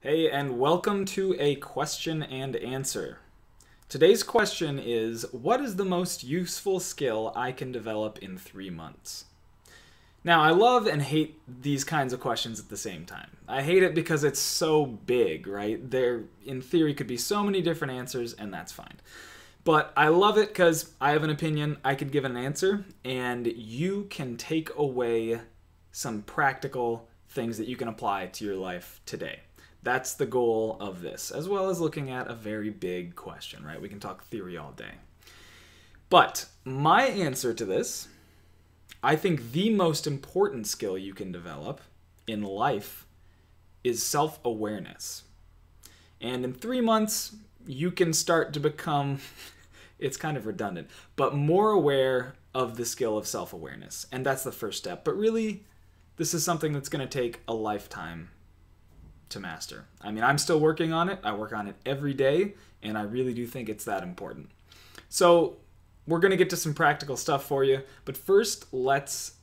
Hey, and welcome to a question and answer. Today's question is, what is the most useful skill I can develop in 3 months? Now, I love and hate these kinds of questions at the same time. I hate it because it's so big, right? There, in theory, could be so many different answers, and that's fine. But I love it because I have an opinion, I could give an answer, and you can take away some practical things that you can apply to your life today. That's the goal of this, as well as looking at a very big question, right? We can talk theory all day. But my answer to this, I think the most important skill you can develop in life is self-awareness. And in 3 months, you can start to become, it's kind of redundant, but more aware of the skill of self-awareness. And that's the first step. But really, this is something that's going to take a lifetime to master. I mean, I'm still working on it. I work on it every day, and I really do think it's that important. So we're going to get to some practical stuff for you, but first let's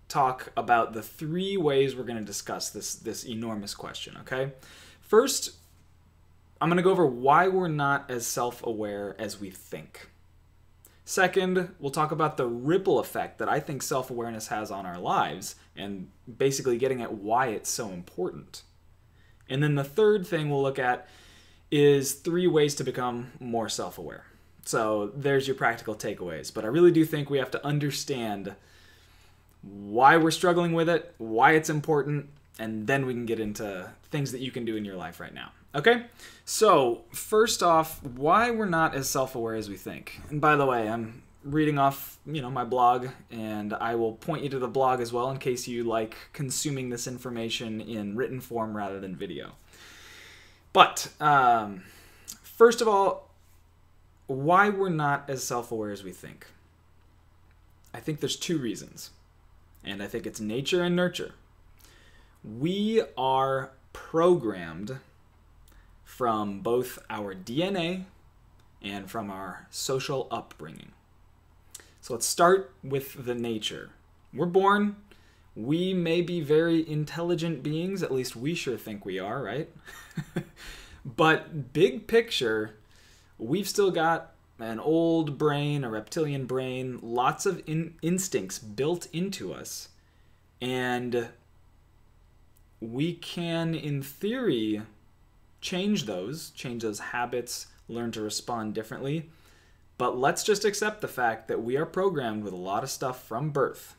talk about the 3 ways we're going to discuss this enormous question, okay? First, I'm going to go over why we're not as self-aware as we think. Second, we'll talk about the ripple effect that I think self-awareness has on our lives, and basically getting at why it's so important. And then the third thing we'll look at is 3 ways to become more self-aware. So there's your practical takeaways. But I really do think we have to understand why we're struggling with it, why it's important, and then we can get into things that you can do in your life right now. Okay? So first off, why we're not as self-aware as we think. And by the way, I'm reading off, my blog, and I will point you to the blog as well in case you like consuming this information in written form rather than video. But first of all, why we're not as self-aware as we think. I think there's 2 reasons, and I think it's nature and nurture. We are programmed from both our DNA and from our social upbringing. So let's start with the nature. We're born. We may be very intelligent beings, at least we sure think we are, right? But big picture, we've still got an old brain, a reptilian brain, lots of instincts built into us. And we can, in theory, change those habits, learn to respond differently. But let's just accept the fact that we are programmed with a lot of stuff from birth.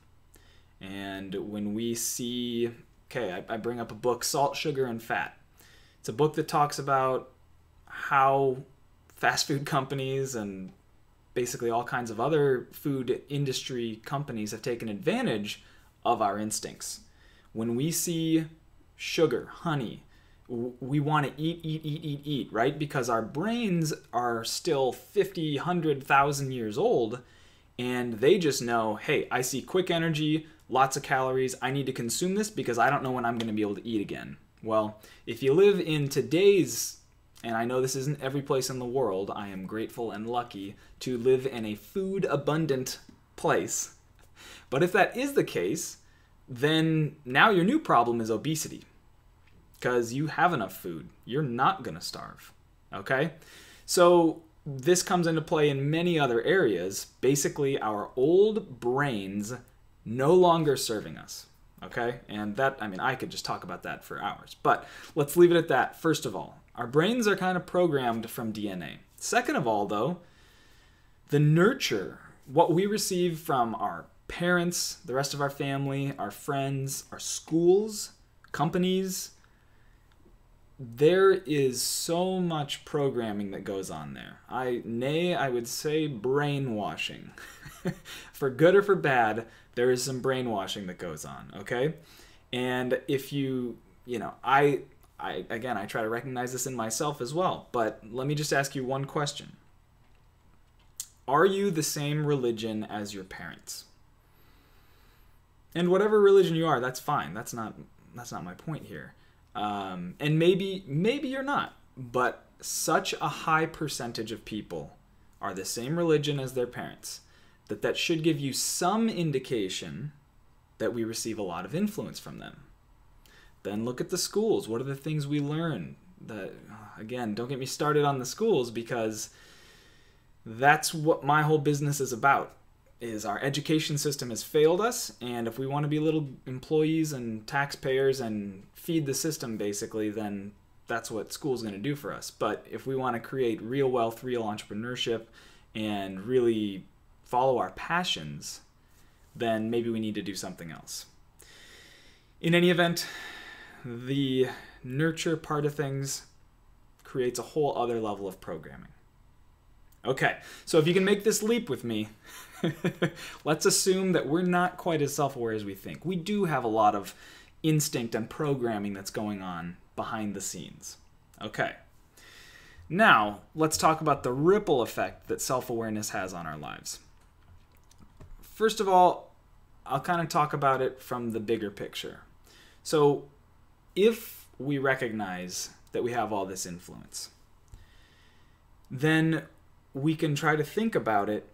And when we see, I bring up a book, Salt, Sugar, and Fat. It's a book that talks about how fast food companies and basically all kinds of other food industry companies have taken advantage of our instincts. When we see sugar, honey, we want to eat, right? Because our brains are still 50, 100,000 years old, and they just know, hey, I see quick energy, lots of calories, I need to consume this because I don't know when I'm going to be able to eat again. Well, if you live in today's, and I know this isn't every place in the world, I am grateful and lucky to live in a food-abundant place. But if that is the case, then now your new problem is obesity. Because you have enough food. You're not going to starve. Okay? So this comes into play in many other areas. Basically, our old brains no longer serving us. Okay? And that, I could just talk about that for hours. But let's leave it at that. First of all, our brains are kind of programmed from DNA. Second of all, though, the nurture, what we receive from our parents, the rest of our family, our friends, our schools, companies, there is so much programming that goes on there. I would say brainwashing. For good or for bad, there is some brainwashing that goes on, okay? And if I try to recognize this in myself as well, but let me just ask you one question. Are you the same religion as your parents? And whatever religion you are, that's fine. That's not my point here. And maybe you're not, but such a high percentage of people are the same religion as their parents that should give you some indication that we receive a lot of influence from them. Then look at the schools. What are the things we learn? Again, don't get me started on the schools, because that's what my whole business is about. Is our education system has failed us, and if we want to be little employees and taxpayers and feed the system basically, then that's what school's going to do for us. But if we want to create real wealth, real entrepreneurship, and really follow our passions, then maybe we need to do something else. In any event, the nurture part of things creates a whole other level of programming. Okay, so if you can make this leap with me, let's assume that we're not quite as self-aware as we think. We do have a lot of instinct and programming that's going on behind the scenes. Okay, now let's talk about the ripple effect that self-awareness has on our lives. First of all, I'll kind of talk about it from the bigger picture. So if we recognize that we have all this influence, then we can try to think about it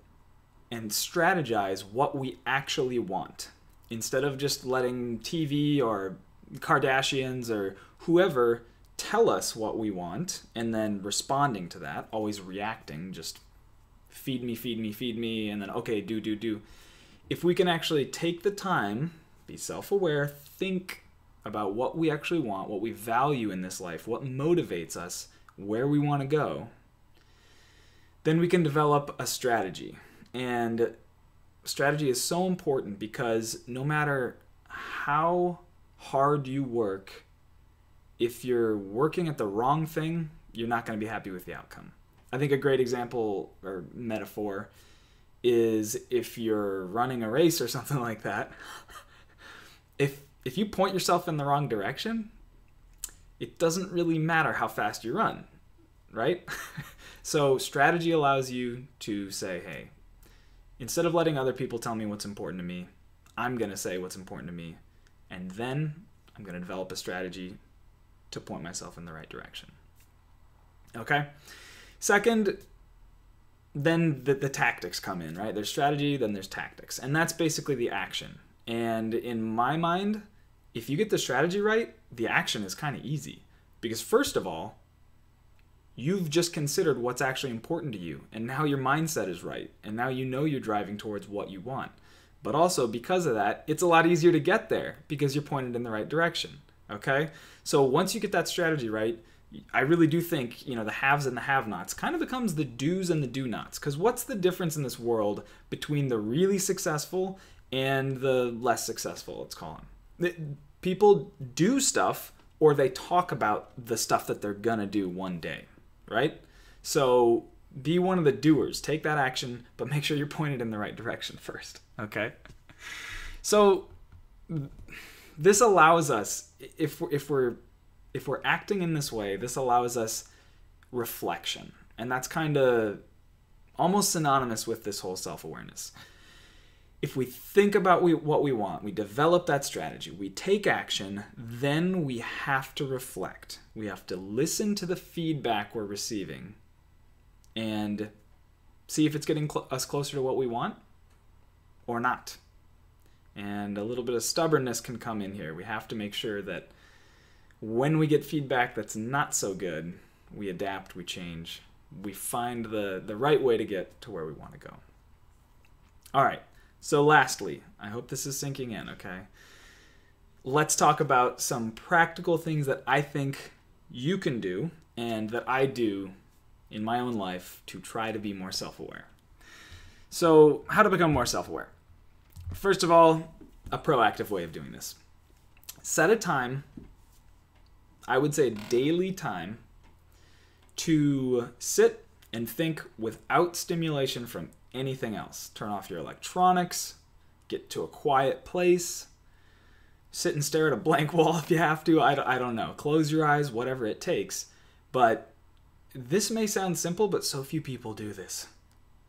and strategize what we actually want, instead of just letting TV or Kardashians or whoever tell us what we want and then responding to that, always reacting, just feed me, feed me, feed me, and then okay, do. If we can actually take the time, be self-aware, think about what we actually want, what we value in this life, what motivates us, where we want to go, then we can develop a strategy. And strategy is so important, because no matter how hard you work, if you're working at the wrong thing, you're not going to be happy with the outcome. I think a great example or metaphor is if you're running a race or something like that. If you point yourself in the wrong direction, it doesn't really matter how fast you run, right? So strategy allows you to say, hey, instead of letting other people tell me what's important to me, I'm going to say what's important to me, and then I'm going to develop a strategy to point myself in the right direction. Okay? Second, then the tactics come in, right? There's strategy, then there's tactics, and that's basically the action. And in my mind, if you get the strategy right, the action is kind of easy. Because first of all, you've just considered what's actually important to you, and now your mindset is right, and now you know you're driving towards what you want. But also, because of that, it's a lot easier to get there because you're pointed in the right direction, okay? So once you get that strategy right, I really do think, the haves and the have-nots kind of becomes the do's and the do-nots. Because what's the difference in this world between the really successful and the less successful, let's call them? People do stuff, or they talk about the stuff that they're gonna do one day, right? So be one of the doers. Take that action, but make sure you're pointed in the right direction first, okay? So this allows us, if we're acting in this way, this allows us reflection. And that's kind of almost synonymous with this whole self-awareness. If we think about what we want, we develop that strategy, we take action, then we have to reflect. We have to listen to the feedback we're receiving and see if it's getting us closer to what we want or not. And a little bit of stubbornness can come in here. We have to make sure that when we get feedback that's not so good, we adapt, we change, we find the right way to get to where we want to go. All right. So lastly, I hope this is sinking in, okay? Let's talk about some practical things that I think you can do and that I do in my own life to try to be more self-aware. So how to become more self-aware? First of all, a proactive way of doing this. Set a time, I would say daily time, to sit and think without stimulation from anything else. Turn off your electronics, get to a quiet place, sit and stare at a blank wall if you have to. I don't know. Close your eyes, whatever it takes. But this may sound simple, but so few people do this.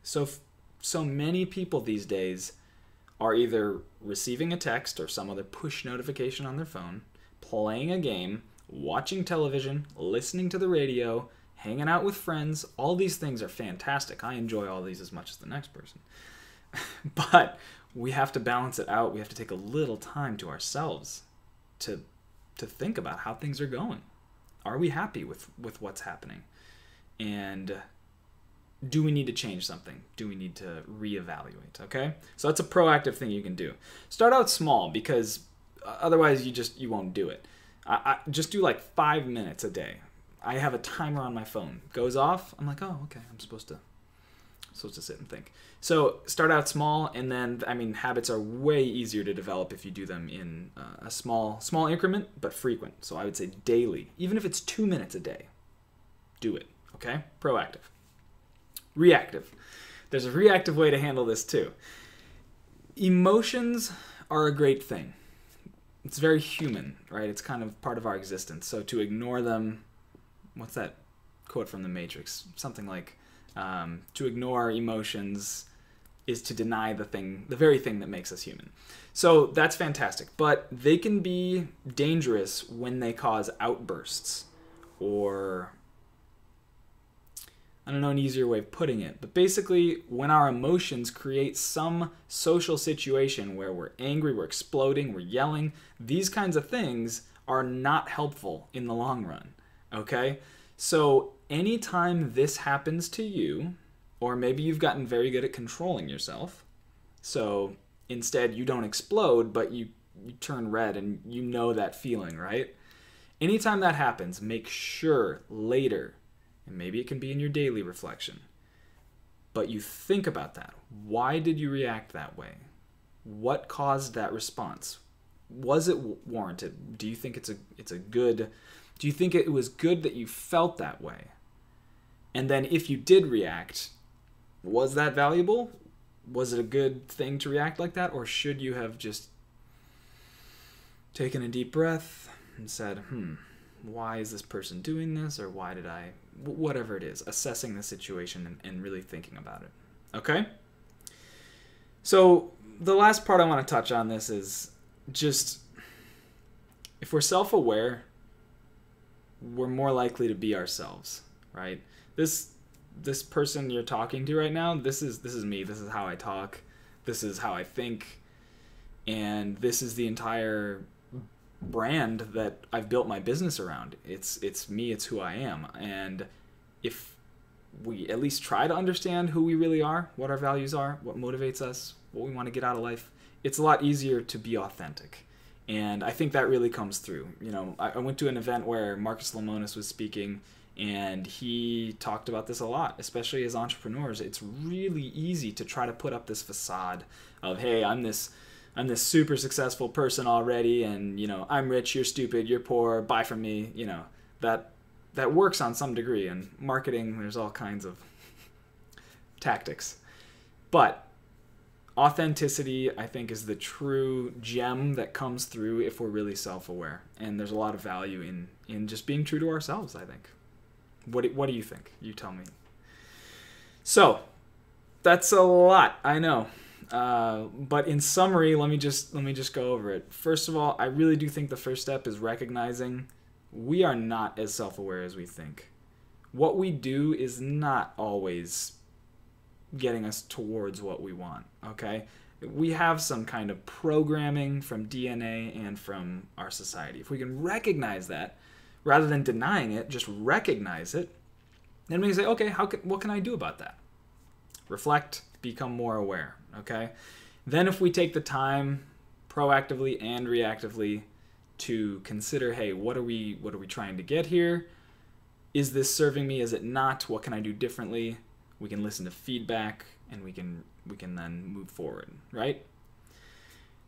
So many people these days are either receiving a text or some other push notification on their phone, playing a game, watching television, listening to the radio, hanging out with friends. All these things are fantastic. I enjoy all these as much as the next person. But we have to balance it out. We have to take a little time to ourselves to think about how things are going. are we happy with what's happening? And do we need to change something? Do we need to reevaluate? Okay, so that's a proactive thing you can do. Start out small, because otherwise you won't do it. I just do like 5 minutes a day. I have a timer on my phone. Goes off, I'm like, oh, okay, I'm supposed to sit and think. So start out small, and then, I mean, habits are way easier to develop if you do them in a small increment, but frequent. So I would say daily, even if it's 2 minutes a day, do it. Okay, proactive. Reactive. There's a reactive way to handle this too. Emotions are a great thing. It's very human, right? It's kind of part of our existence. So to ignore them, what's that quote from The Matrix? Something like, to ignore emotions is to deny the very thing that makes us human. So that's fantastic, but they can be dangerous when they cause outbursts, or I don't know an easier way of putting it, but basically when our emotions create some social situation where we're angry, we're exploding, we're yelling, these kinds of things are not helpful in the long run, okay? So anytime this happens to you, or maybe you've gotten very good at controlling yourself, so instead you don't explode, but you turn red, and you know that feeling, right? Anytime that happens, make sure later, and maybe it can be in your daily reflection, but you think about that. Why did you react that way? What caused that response? Was it warranted? Do you think do you think it was good that you felt that way? And then if you did react, was that valuable? Was it a good thing to react like that? Or should you have just taken a deep breath and said, why is this person doing this? Or why did I, whatever it is, assessing the situation and really thinking about it. Okay? So the last part I want to touch on this is just, if we're self-aware, we're more likely to be ourselves, right? This person you're talking to right now, this is me. This is how I talk. This is how I think. And this is the entire brand that I've built my business around. It's me, it's who I am. And if we at least try to understand who we really are, what our values are, what motivates us, what we want to get out of life, it's a lot easier to be authentic. And I think that really comes through. You know, I went to an event where Marcus Lemonis was speaking, and he talked about this a lot, especially as entrepreneurs. It's really easy to try to put up this facade of, hey, I'm this super successful person already, and, you know, I'm rich, you're stupid, you're poor, buy from me. You know, that works on some degree. In marketing, there's all kinds of tactics. But authenticity, I think, is the true gem that comes through if we're really self-aware. And there's a lot of value in just being true to ourselves, I think. What do you think? You tell me. So, that's a lot, I know. But in summary, let me just go over it. First of all, I really do think the first step is recognizing we are not as self-aware as we think. What we do is not always getting us towards what we want, okay? We have some kind of programming from DNA and from our society. If we can recognize that, rather than denying it, just recognize it, then we can say, okay, what can I do about that? Reflect, become more aware, okay? Then if we take the time proactively and reactively to consider, hey, what are we trying to get here? Is this serving me? Is it not? What can I do differently? We can listen to feedback, and we can then move forward, right?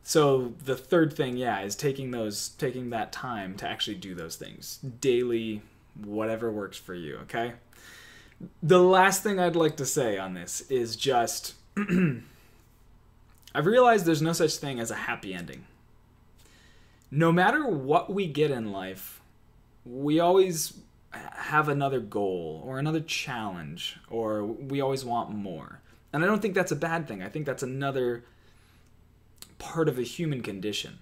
So the third thing, is taking that time to actually do those things daily, whatever works for you, okay? The last thing I'd like to say on this is just I've realized there's no such thing as a happy ending. No matter what we get in life, we always have another goal or another challenge, or we always want more. And I don't think that's a bad thing. I think that's another part of the human condition.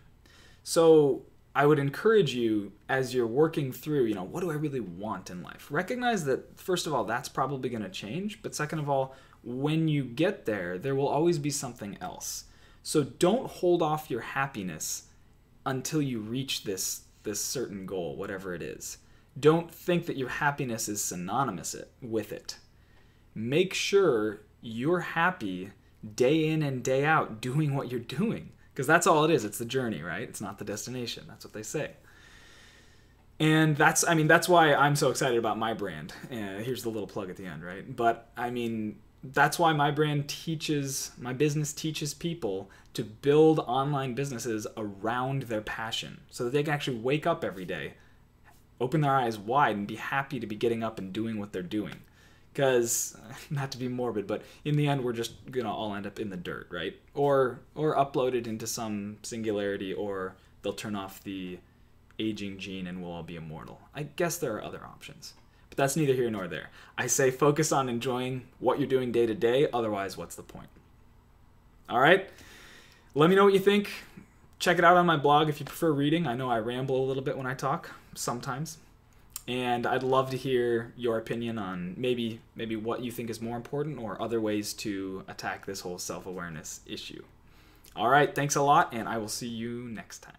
So I would encourage you, as you're working through, what do I really want in life? Recognize that, first of all, that's probably going to change. But second of all, when you get there, there will always be something else. So don't hold off your happiness until you reach this certain goal, whatever it is. don't think that your happiness is synonymous with it. Make sure you're happy day in and day out doing what you're doing, because that's all it is. It's the journey, right? It's not the destination. That's what they say. And that's why I'm so excited about my brand. Here's the little plug at the end, right? But that's why my business teaches people to build online businesses around their passion so that they can actually wake up every day, open their eyes wide, and be happy to be getting up and doing what they're doing. Because, not to be morbid, but in the end, we're just going to all end up in the dirt, right? Or uploaded into some singularity, or they'll turn off the aging gene and we'll all be immortal. I guess there are other options. But that's neither here nor there. I say focus on enjoying what you're doing day to day. Otherwise, what's the point? All right? Let me know what you think. Check it out on my blog if you prefer reading. I know I ramble a little bit when I talk, sometimes. And I'd love to hear your opinion on maybe what you think is more important or other ways to attack this whole self-awareness issue. All right, thanks a lot, and I will see you next time.